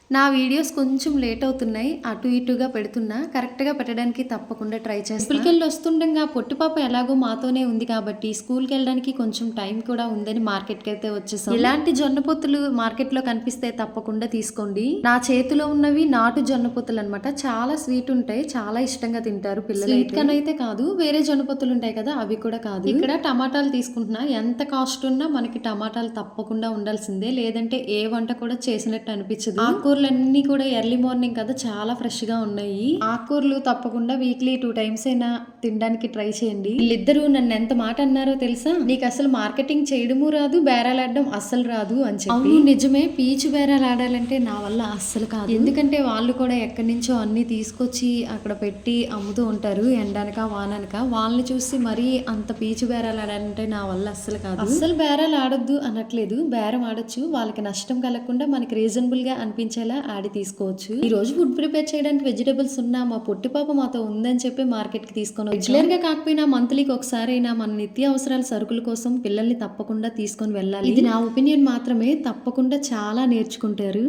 నా వీడియోస్ కొంచెం లేట్ అవుతున్నాయి. అటు ఇటుగా పెడుతున్నా. కరెక్ట్‌గా పెట్టడానికి తప్పకుండా ట్రై చేస్తా. స్కూల్‌కెళ్ళి వస్తుండగా పొట్టి పాప ఎలాగో మాతోనే ఉంది కాబట్టి స్కూల్‌కెళ్ళడానికి కొంచెం టైం కూడా ఉందని మార్కెట్‌కైతే వచ్చేసాం. ఇలాంటి జొన్న పొత్తులు మార్కెట్‌లో కనిపిస్తే తప్పకుండా తీసుకోండి. నా చేతిలో ఉన్నవి నాటు జొన్న పొత్తులనమాట. చాలా స్వీట్ ఉంటాయి. చాలా ఇష్టంగా తింటారు పిల్లలు. స్వీట్ కనైతే కాదు. వేరే జొన్న పొత్తులు ఉంటాయి కదా! అవి కూడా కాదు. ఇక్కడ టమాటాలు తీసుకుంటున్నా. ఎంత కాస్ట్ ఉన్నా మనకి టమాటాలు తప్పకుండా ఉండాల్సిందే. లేదంటే ఏ వంట కూడా చేసినట్టు అనిపించదు. ఆకుకూరలన్నీ కూడా ఎర్లీ మార్నింగ్ కదా చాలా ఫ్రెష్ గా ఉన్నాయి. ఆకుకూరలు తప్పకుండా వీక్లీ 2 టైమ్స్ అయినా తినడానికి ట్రై చేయండి. వీళ్ళిద్దరూ నన్ను ఎంత మాట అన్నారో తెలుసా, నీకు అసలు మార్కెటింగ్ చేయడము రాదు, బేరాలాడడం అస్సలు రాదు అని చెప్పి. అవును నిజమే, పీచు బేరాలు ఆడాలంటే నా వల్ల అస్సలు కాదు. ఎందుకంటే వాళ్ళు కూడా ఎక్కడి నుంచో అన్ని తీసుకొచ్చి అక్కడ పెట్టి అమ్ముతూ ఉంటారు. ఎండనక వాననక వాళ్ళని చూసి మరీ అంత పీచు బేరాలు ఆడాలంటే నా వల్ల అస్సలు కాదు. అస్సలు బేరాలు ఆడొద్దు అనట్లేదు, బేరం ఆడొచ్చు. వాళ్ళకి నష్టం కలగకుండా మనకి రీజనబుల్ గా అనిపించేలా ఆడి తీసుకోవచ్చు. ఈ రోజు ఫుడ్ ప్రిపేర్ చేయడానికి వెజిటబుల్స్ ఉన్నా మా పొట్టి పాప మాతో ఉందని చెప్పి మార్కెట్ కి తీసుకొని రెగ్యులర్ గా కాకపోయినా మంత్లీకి ఒకసారి అయినా మన నిత్య అవసరాల సరుకుల కోసం పిల్లల్ని తప్పకుండా తీసుకొని వెళ్ళాలి. ఇది నా ఒపీనియన్ మాత్రమే, తప్పకుండా చాలా నేర్చుకుంటారు.